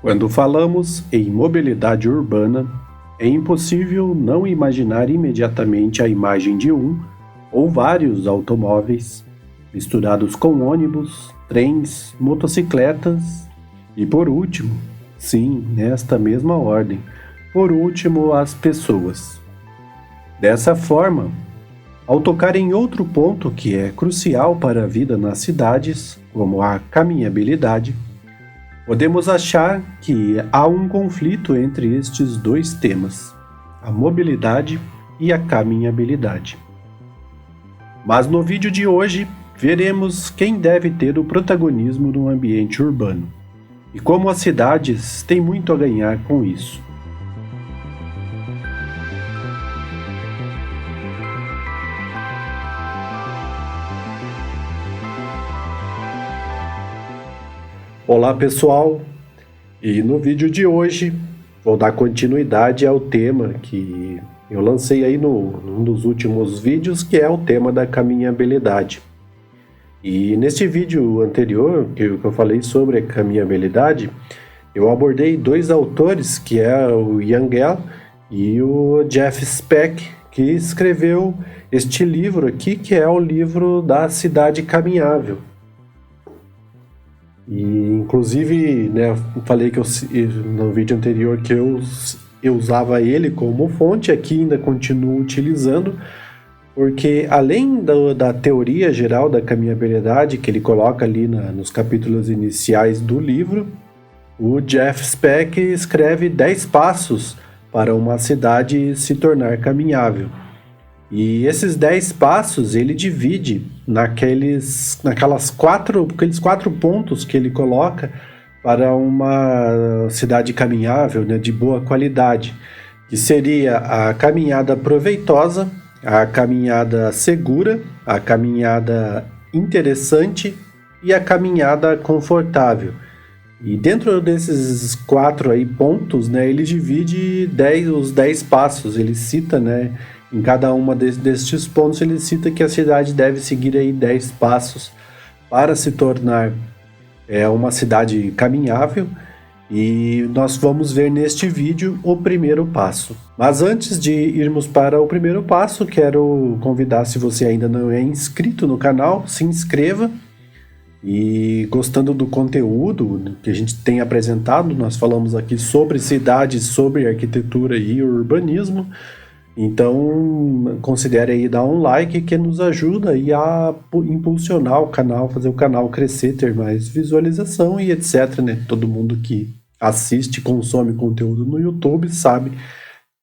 Quando falamos em mobilidade urbana, é impossível não imaginar imediatamente a imagem de um ou vários automóveis misturados com ônibus, trens, motocicletas e, por último, sim, nesta mesma ordem, por último, as pessoas. Dessa forma, ao tocar em outro ponto que é crucial para a vida nas cidades, como a caminhabilidade, podemos achar que há um conflito entre estes dois temas, a mobilidade e a caminhabilidade. Mas no vídeo de hoje, veremos quem deve ter o protagonismo no ambiente urbano e como as cidades têm muito a ganhar com isso. Olá pessoal, e no vídeo de hoje vou dar continuidade ao tema que eu lancei aí num dos últimos vídeos, que é o tema da caminhabilidade. E neste vídeo anterior, que eu falei sobre a caminhabilidade, eu abordei dois autores, que é o Ian Gell e o Jeff Speck, que escreveu este livro aqui, que é o livro da Cidade Caminhável. E inclusive, né, falei que no vídeo anterior que eu usava ele como fonte, aqui ainda continuo utilizando, porque além da teoria geral da caminhabilidade que ele coloca ali nos capítulos iniciais do livro, o Jeff Speck escreve 10 passos para uma cidade se tornar caminhável. E esses 10 passos ele divide aqueles quatro pontos que ele coloca para uma cidade caminhável, né, de boa qualidade, que seria a caminhada proveitosa, a caminhada segura, a caminhada interessante e a caminhada confortável. E dentro desses quatro aí pontos, né, ele divide os 10 passos, ele cita, né, em cada uma destes pontos, ele cita que a cidade deve seguir aí 10 passos para se tornar uma cidade caminhável, e nós vamos ver neste vídeo o primeiro passo. Mas antes de irmos para o primeiro passo, quero convidar, se você ainda não é inscrito no canal, se inscreva. E gostando do conteúdo que a gente tem apresentado, nós falamos aqui sobre cidades, sobre arquitetura e urbanismo. Então, considere aí dar um like, que nos ajuda aí a impulsionar o canal, fazer o canal crescer, ter mais visualização e etc, né? Todo mundo que assiste, consome conteúdo no YouTube sabe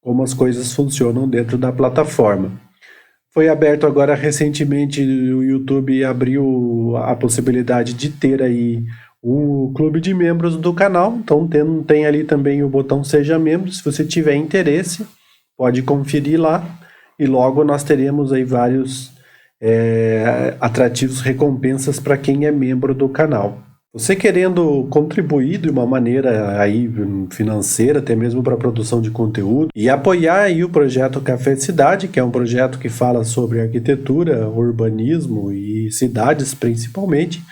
como as coisas funcionam dentro da plataforma. Foi aberto agora recentemente, o YouTube abriu a possibilidade de ter aí o clube de membros do canal, então tem ali também o botão Seja Membro. Se você tiver interesse, pode conferir lá, e logo nós teremos aí vários atrativos, recompensas para quem é membro do canal. Você querendo contribuir de uma maneira aí financeira, até mesmo para a produção de conteúdo, e apoiar aí o projeto Café Cidade, que é um projeto que fala sobre arquitetura, urbanismo e cidades principalmente,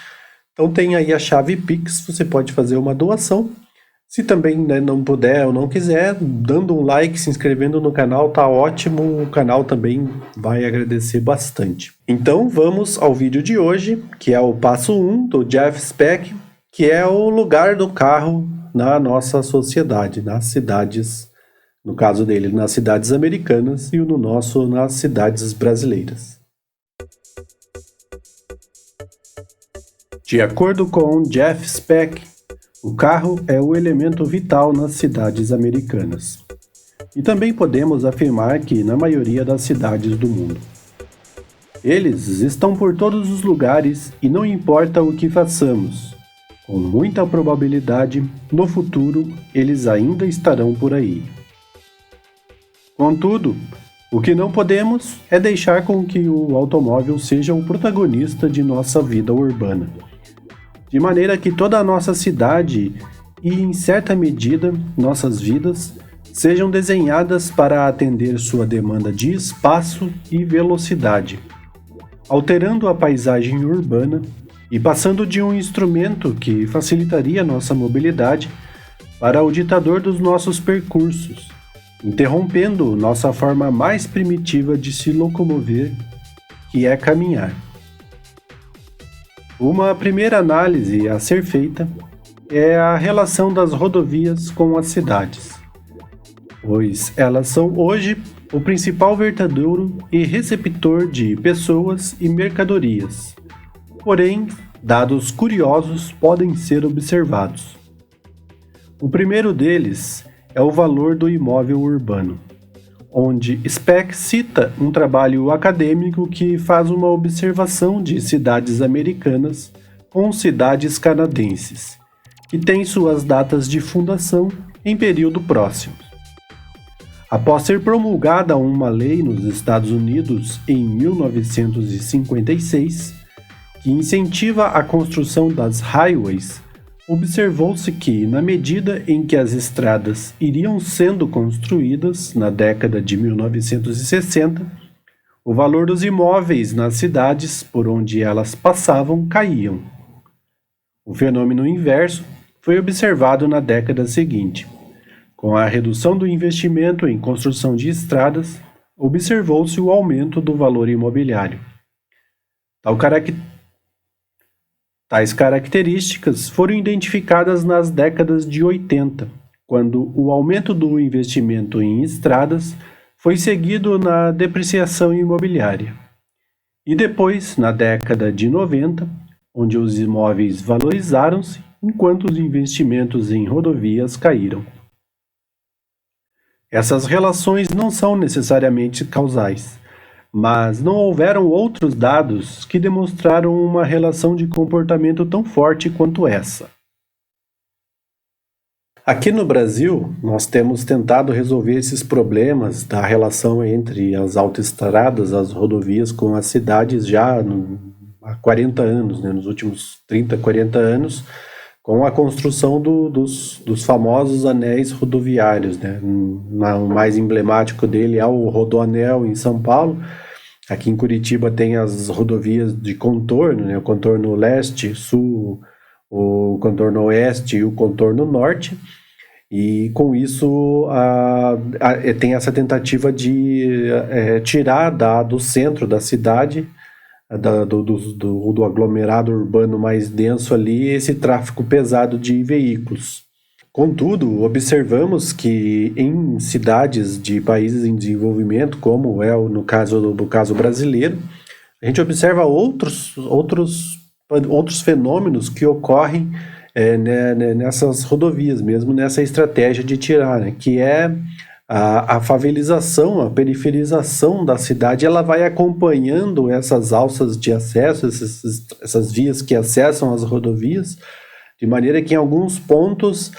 então tem aí a chave Pix, você pode fazer uma doação. Se também, né, não puder ou não quiser, dando um like, se inscrevendo no canal, tá ótimo, o canal também vai agradecer bastante. Então vamos ao vídeo de hoje, que é o passo 1 do Jeff Speck, que é o lugar do carro na nossa sociedade, nas cidades, no caso dele, nas cidades americanas, e no nosso, nas cidades brasileiras. De acordo com Jeff Speck, o carro é o elemento vital nas cidades americanas. E também podemos afirmar que na maioria das cidades do mundo. Eles estão por todos os lugares e não importa o que façamos, com muita probabilidade, no futuro, eles ainda estarão por aí. Contudo, o que não podemos é deixar com que o automóvel seja o protagonista de nossa vida urbana. De maneira que toda a nossa cidade e, em certa medida, nossas vidas sejam desenhadas para atender sua demanda de espaço e velocidade, alterando a paisagem urbana e passando de um instrumento que facilitaria nossa mobilidade para o ditador dos nossos percursos, interrompendo nossa forma mais primitiva de se locomover, que é caminhar. Uma primeira análise a ser feita é a relação das rodovias com as cidades, pois elas são hoje o principal vertedouro e receptor de pessoas e mercadorias. Porém, dados curiosos podem ser observados. O primeiro deles é o valor do imóvel urbano, onde Speck cita um trabalho acadêmico que faz uma observação de cidades americanas com cidades canadenses, que têm suas datas de fundação em período próximo. Após ser promulgada uma lei nos Estados Unidos em 1956, que incentiva a construção das highways, observou-se que, na medida em que as estradas iriam sendo construídas na década de 1960, o valor dos imóveis nas cidades por onde elas passavam caíam. O fenômeno inverso foi observado na década seguinte. Com a redução do investimento em construção de estradas, observou-se o aumento do valor imobiliário. Tais características foram identificadas nas décadas de 80, quando o aumento do investimento em estradas foi seguido na depreciação imobiliária. E depois, na década de 90, onde os imóveis valorizaram-se, enquanto os investimentos em rodovias caíram. Essas relações não são necessariamente causais, mas não houveram outros dados que demonstraram uma relação de comportamento tão forte quanto essa. Aqui no Brasil, nós temos tentado resolver esses problemas da relação entre as autoestradas, as rodovias com as cidades há 40 anos, nos últimos 30, 40 anos, com a construção dos famosos anéis rodoviários. O mais emblemático dele é o Rodoanel em São Paulo. Aqui em Curitiba tem as rodovias de contorno, o contorno leste, sul, o contorno oeste e o contorno norte. E com isso tem essa tentativa de tirar do centro da cidade, do aglomerado urbano mais denso ali, esse tráfego pesado de veículos. Contudo, observamos que em cidades de países em desenvolvimento, como é no caso brasileiro, a gente observa outros fenômenos que ocorrem nessas rodovias, mesmo nessa estratégia de tirar, que é a favelização, a periferização da cidade. Ela vai acompanhando essas alças de acesso, essas vias que acessam as rodovias, de maneira que em alguns pontos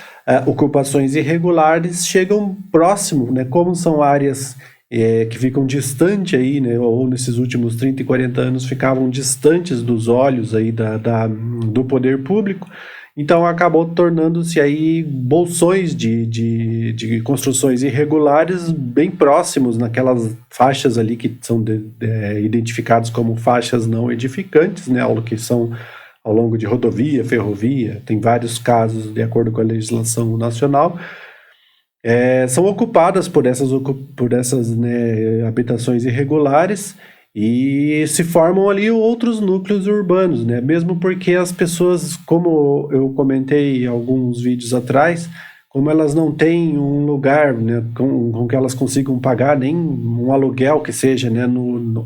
ocupações irregulares chegam próximo, como são áreas que ficam distantes aí, ou nesses últimos 30 e 40 anos ficavam distantes dos olhos aí do poder público. Então acabou tornando-se aí bolsões de construções irregulares bem próximos naquelas faixas ali que são identificadas como faixas não edificantes, que são ao longo de rodovia, ferrovia. Tem vários casos de acordo com a legislação nacional. São ocupadas por essas habitações irregulares. E se formam ali outros núcleos urbanos, mesmo porque as pessoas, como eu comentei alguns vídeos atrás, como elas não têm um lugar com que elas consigam pagar nem um aluguel que seja,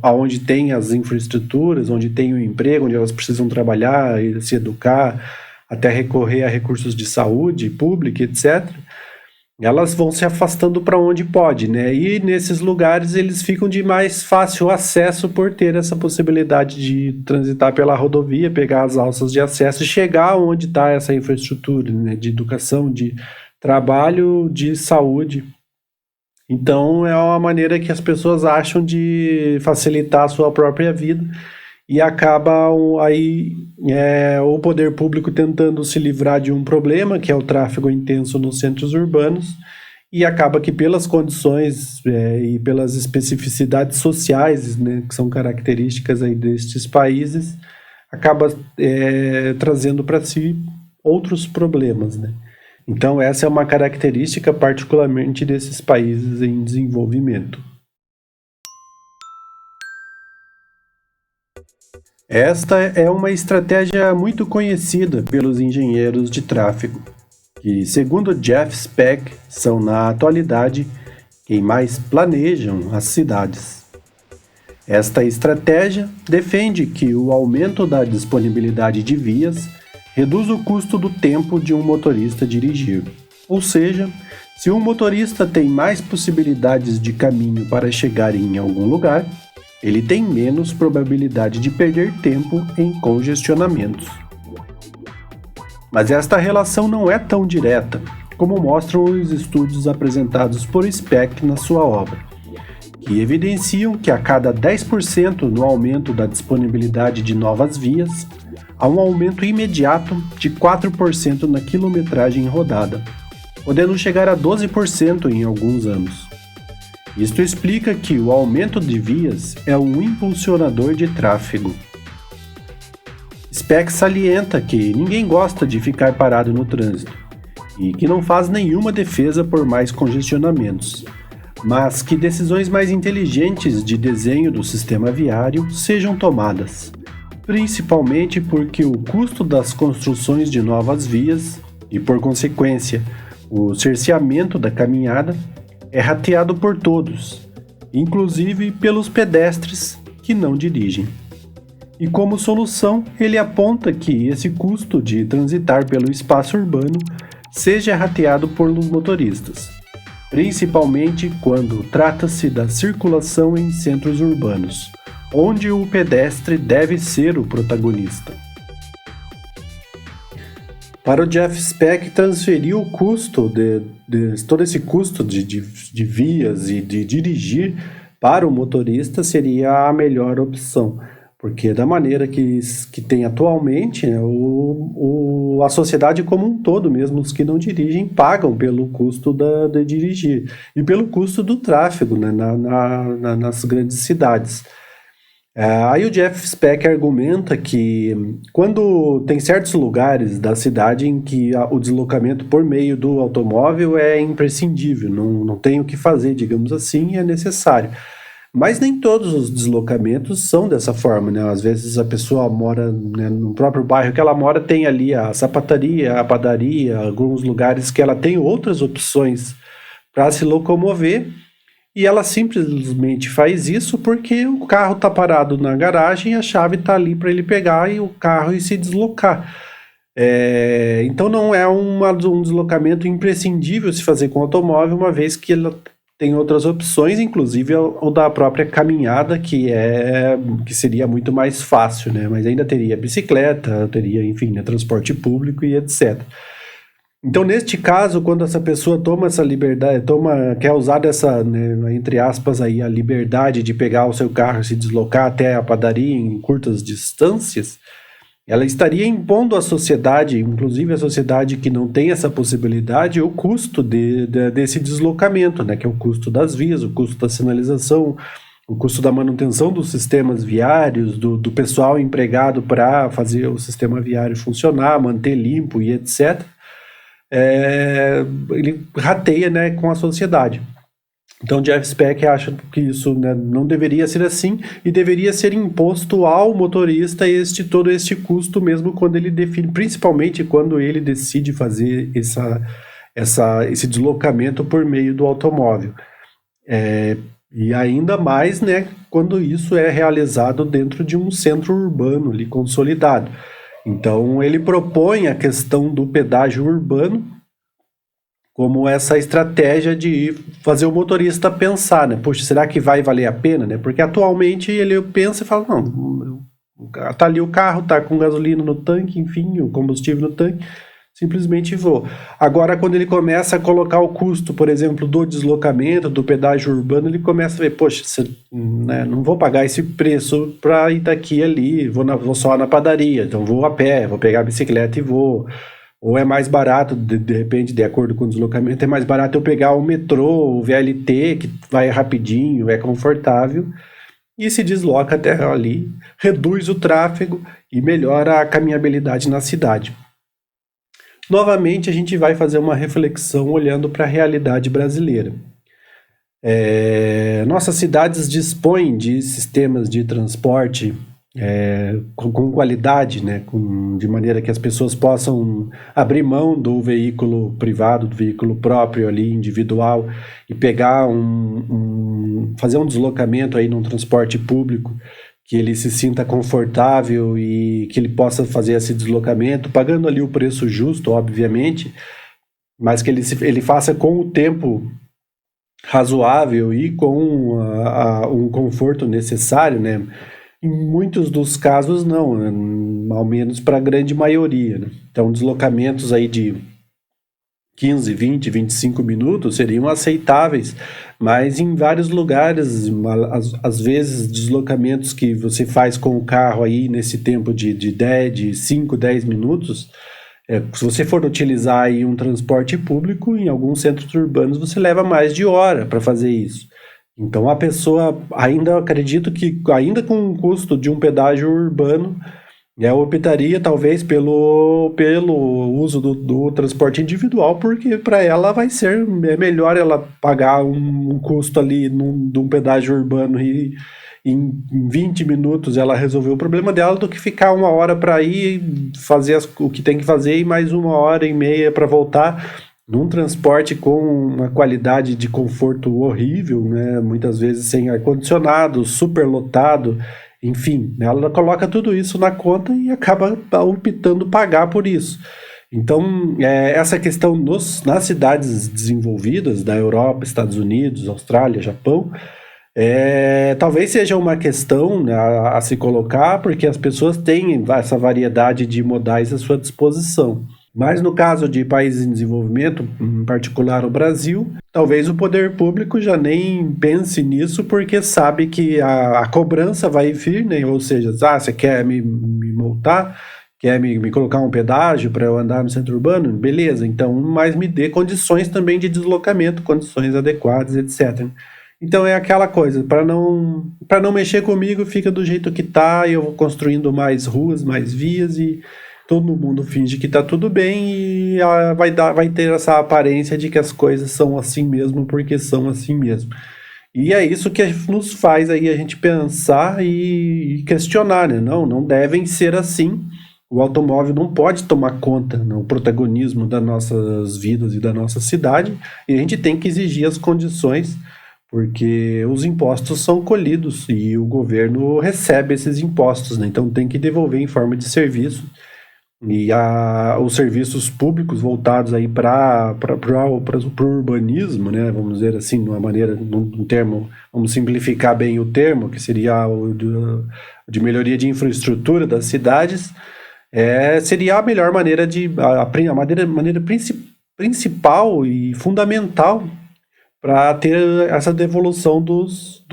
onde tem as infraestruturas, onde tem o emprego, onde elas precisam trabalhar e se educar, até recorrer a recursos de saúde pública, etc., elas vão se afastando para onde pode, E nesses lugares eles ficam de mais fácil acesso por ter essa possibilidade de transitar pela rodovia, pegar as alças de acesso e chegar onde está essa infraestrutura, de educação, de trabalho, de saúde. Então é uma maneira que as pessoas acham de facilitar a sua própria vida. E acaba aí o poder público tentando se livrar de um problema, que é o tráfego intenso nos centros urbanos, e acaba que pelas condições e pelas especificidades sociais, que são características aí destes países, acaba trazendo para si outros problemas, Então, essa é uma característica particularmente desses países em desenvolvimento. Esta é uma estratégia muito conhecida pelos engenheiros de tráfego, que, segundo Jeff Speck, são, na atualidade, quem mais planejam as cidades. Esta estratégia defende que o aumento da disponibilidade de vias reduz o custo do tempo de um motorista dirigir. Ou seja, se um motorista tem mais possibilidades de caminho para chegar em algum lugar, ele tem menos probabilidade de perder tempo em congestionamentos. Mas esta relação não é tão direta, como mostram os estudos apresentados por Speck na sua obra, que evidenciam que a cada 10% no aumento da disponibilidade de novas vias, há um aumento imediato de 4% na quilometragem rodada, podendo chegar a 12% em alguns anos. Isto explica que o aumento de vias é um impulsionador de tráfego. Speck salienta que ninguém gosta de ficar parado no trânsito e que não faz nenhuma defesa por mais congestionamentos, mas que decisões mais inteligentes de desenho do sistema viário sejam tomadas, principalmente porque o custo das construções de novas vias e, por consequência, o cerceamento da caminhada é rateado por todos, inclusive pelos pedestres que não dirigem. E como solução, ele aponta que esse custo de transitar pelo espaço urbano seja rateado por motoristas, principalmente quando trata-se da circulação em centros urbanos, onde o pedestre deve ser o protagonista. Para o Jeff Speck, transferir o custo todo esse custo de vias e de dirigir para o motorista seria a melhor opção, porque da maneira que tem atualmente, né, a sociedade como um todo, mesmo os que não dirigem, pagam pelo custo de dirigir e pelo custo do tráfego, né, nas grandes cidades. Aí o Jeff Speck argumenta que quando tem certos lugares da cidade em que o deslocamento por meio do automóvel é imprescindível, não tem o que fazer, digamos assim, é necessário. Mas nem todos os deslocamentos são dessa forma, né? Às vezes a pessoa mora, né, no próprio bairro que ela mora, tem ali a sapataria, a padaria, alguns lugares que ela tem outras opções para se locomover. E ela simplesmente faz isso porque o carro está parado na garagem e a chave está ali para ele pegar e o carro e se deslocar. Então não é um deslocamento imprescindível se fazer com automóvel, uma vez que ela tem outras opções, inclusive o da própria caminhada, que seria muito mais fácil, né? Mas ainda teria bicicleta, teria, enfim, né, transporte público e etc. Então, neste caso, quando essa pessoa toma essa liberdade, quer usar dessa, né, entre aspas, aí, a liberdade de pegar o seu carro e se deslocar até a padaria em curtas distâncias, ela estaria impondo à sociedade, inclusive a sociedade que não tem essa possibilidade, o custo desse deslocamento, né, que é o custo das vias, o custo da sinalização, o custo da manutenção dos sistemas viários, do pessoal empregado para fazer o sistema viário funcionar, manter limpo e etc., ele rateia, né, com a sociedade. Então Jeff Speck acha que isso, né, não deveria ser assim e deveria ser imposto ao motorista todo este custo mesmo quando ele define, principalmente quando ele decide fazer esse deslocamento por meio do automóvel. E ainda mais, né, quando isso é realizado dentro de um centro urbano ali consolidado. Então, ele propõe a questão do pedágio urbano como essa estratégia de fazer o motorista pensar, né? Poxa, será que vai valer a pena, né? Porque atualmente ele pensa e fala, não, tá ali o carro, tá com gasolina no tanque, enfim, o combustível no tanque, simplesmente vou. Agora, quando ele começa a colocar o custo, por exemplo, do deslocamento, do pedágio urbano, ele começa a ver, poxa, né, não vou pagar esse preço para ir daqui ali, vou só na padaria, então vou a pé, vou pegar a bicicleta e vou. Ou é mais barato, de repente, de acordo com o deslocamento, é mais barato eu pegar o metrô, o VLT, que vai rapidinho, é confortável, e se desloca até ali, reduz o tráfego e melhora a caminhabilidade na cidade. novamente a gente vai fazer uma reflexão olhando para a realidade brasileira. Nossas cidades dispõem de sistemas de transporte com qualidade, né? De maneira que as pessoas possam abrir mão do veículo privado, do veículo próprio ali, individual, e pegar fazer um deslocamento aí num transporte público, que ele se sinta confortável e que ele possa fazer esse deslocamento, pagando ali o preço justo, obviamente, mas que ele faça com o tempo razoável e com um conforto necessário, né? Em muitos dos casos não, né? Ao menos para a grande maioria, né? Então deslocamentos aí de 15, 20, 25 minutos seriam aceitáveis, mas em vários lugares, às vezes deslocamentos que você faz com o carro aí nesse tempo de 5, 10 minutos, se você for utilizar aí um transporte público, em alguns centros urbanos você leva mais de hora para fazer isso. Então a pessoa, ainda acredito que, ainda com o custo de um pedágio urbano, optaria talvez pelo uso do transporte individual, porque para ela vai ser melhor ela pagar um custo ali de um pedágio urbano e em 20 minutos ela resolveu o problema dela, do que ficar uma hora para ir fazer o que tem que fazer e mais uma hora e meia para voltar num transporte com uma qualidade de conforto horrível, né? Muitas vezes sem ar-condicionado, superlotado, enfim, ela coloca tudo isso na conta e acaba optando pagar por isso. Então, essa questão nas cidades desenvolvidas da Europa, Estados Unidos, Austrália, Japão, talvez seja uma questão, né, a se colocar, porque as pessoas têm essa variedade de modais à sua disposição. Mas no caso de países em desenvolvimento, em particular o Brasil, talvez o poder público já nem pense nisso, porque sabe que a cobrança vai vir, né? Ou seja, você quer me multar, quer me colocar um pedágio para eu andar no centro urbano? Beleza, então, mas me dê condições também de deslocamento, condições adequadas, etc. Então é aquela coisa, para não mexer comigo, fica do jeito que tá, e eu vou construindo mais ruas, mais vias, e todo mundo finge que tá tudo bem, e vai ter essa aparência de que as coisas são assim mesmo, porque são assim mesmo. E é isso que nos faz aí a gente pensar e questionar, né? Não devem ser assim. O automóvel não pode tomar conta, né, o protagonismo das nossas vidas e da nossa cidade, e a gente tem que exigir as condições, porque os impostos são colhidos e o governo recebe esses impostos, né? Então tem que devolver em forma de serviço. E os serviços públicos voltados aí para o urbanismo, né, vamos dizer assim, num termo, vamos simplificar bem o termo, que seria o de melhoria de infraestrutura das cidades, seria a melhor maneira maneira principal e fundamental para ter essa devolução dos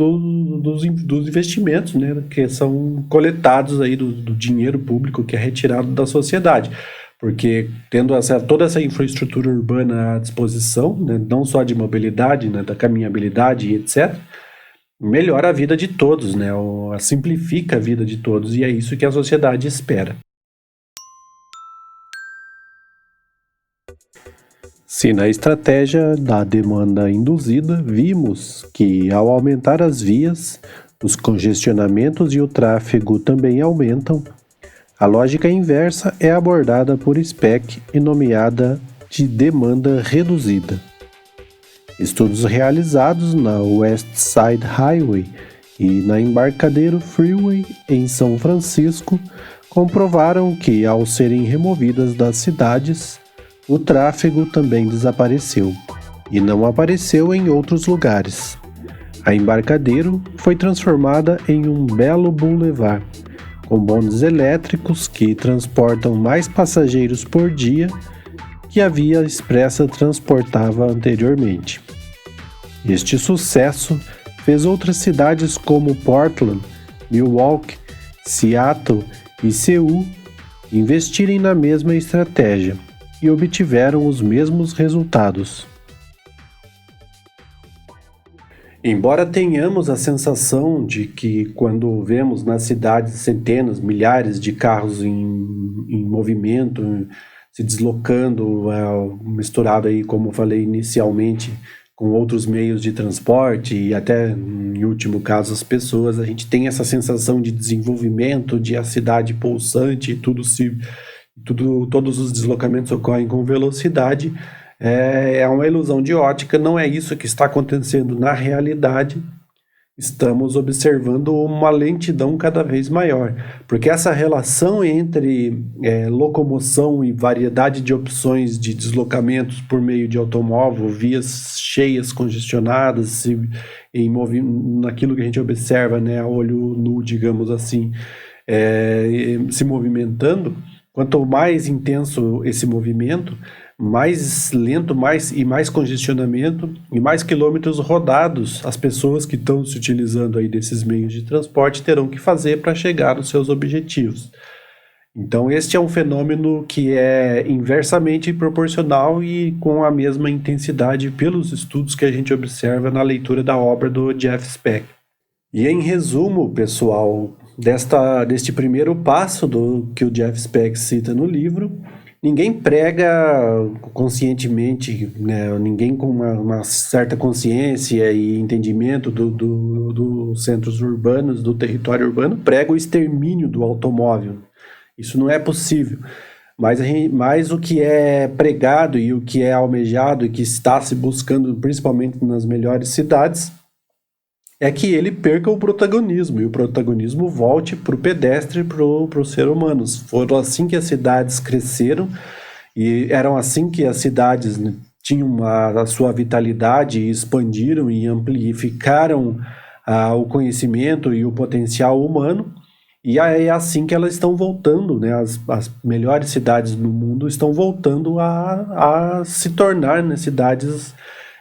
investimentos, né, que são coletados aí do dinheiro público que é retirado da sociedade. Porque tendo toda essa infraestrutura urbana à disposição, né, não só de mobilidade, né, da caminhabilidade e etc., melhora a vida de todos, né, simplifica a vida de todos, e é isso que a sociedade espera. Se na estratégia da demanda induzida vimos que, ao aumentar as vias, os congestionamentos e o tráfego também aumentam, a lógica inversa é abordada por Speck e nomeada de demanda reduzida. Estudos realizados na West Side Highway e na Embarcadero Freeway em São Francisco comprovaram que, ao serem removidas das cidades, o tráfego também desapareceu, e não apareceu em outros lugares. A Embarcadero foi transformada em um belo boulevard, com bondes elétricos que transportam mais passageiros por dia que a Via Expressa transportava anteriormente. Este sucesso fez outras cidades como Portland, Milwaukee, Seattle e Seul investirem na mesma estratégia e obtiveram os mesmos resultados. Embora tenhamos a sensação de que, quando vemos nas cidades centenas, milhares de carros em movimento, se deslocando, misturado aí, como eu falei inicialmente, com outros meios de transporte e até, em último caso, as pessoas, a gente tem essa sensação de desenvolvimento, de a cidade pulsante, todos os deslocamentos ocorrem com velocidade. É uma ilusão de ótica, não é isso que está acontecendo na realidade. Estamos observando uma lentidão cada vez maior, porque essa relação entre locomoção e variedade de opções de deslocamentos por meio de automóvel, vias cheias, congestionadas, naquilo que a gente observa, né, a olho nu, digamos assim, se movimentando, quanto mais intenso esse movimento, mais lento, mais congestionamento e mais quilômetros rodados as pessoas que estão se utilizando aí desses meios de transporte terão que fazer para chegar aos seus objetivos. Então este é um fenômeno que é inversamente proporcional e com a mesma intensidade pelos estudos que a gente observa na leitura da obra do Jeff Speck. E em resumo, pessoal, deste primeiro passo que o Jeff Speck cita no livro, ninguém prega conscientemente, né? Ninguém com uma certa consciência e entendimento dos centros urbanos, do território urbano, prega o extermínio do automóvel. Isso não é possível. Mas o que é pregado e o que é almejado e que está se buscando, principalmente nas melhores cidades, é que ele perca o protagonismo, e o protagonismo volte para o pedestre, para o ser humano. Foram assim que as cidades cresceram, e eram assim que as cidades, né, tinham a sua vitalidade, e expandiram e amplificaram o conhecimento e o potencial humano, e é assim que elas estão voltando, né? As melhores cidades do mundo estão voltando a se tornar, né, cidades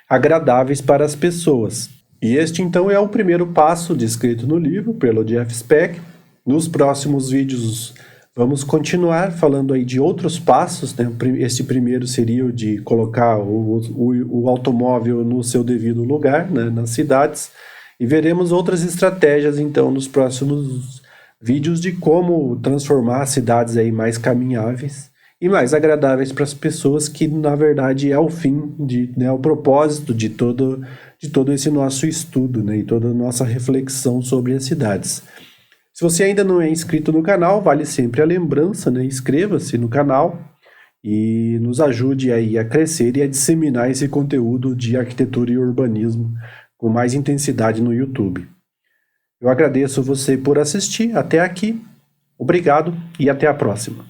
agradáveis para as pessoas. E este, então, é o primeiro passo descrito no livro pelo Jeff Speck. Nos próximos vídeos vamos continuar falando aí de outros passos, né? Este primeiro seria o de colocar o automóvel no seu devido lugar, né, nas cidades, e veremos outras estratégias, então, nos próximos vídeos de como transformar as cidades aí mais caminháveis e mais agradáveis para as pessoas, que na verdade é o fim, né, o propósito de todo esse nosso estudo, né, e toda a nossa reflexão sobre as cidades. Se você ainda não é inscrito no canal, vale sempre a lembrança, né, inscreva-se no canal e nos ajude aí a crescer e a disseminar esse conteúdo de arquitetura e urbanismo com mais intensidade no YouTube. Eu agradeço você por assistir até aqui, obrigado e até a próxima.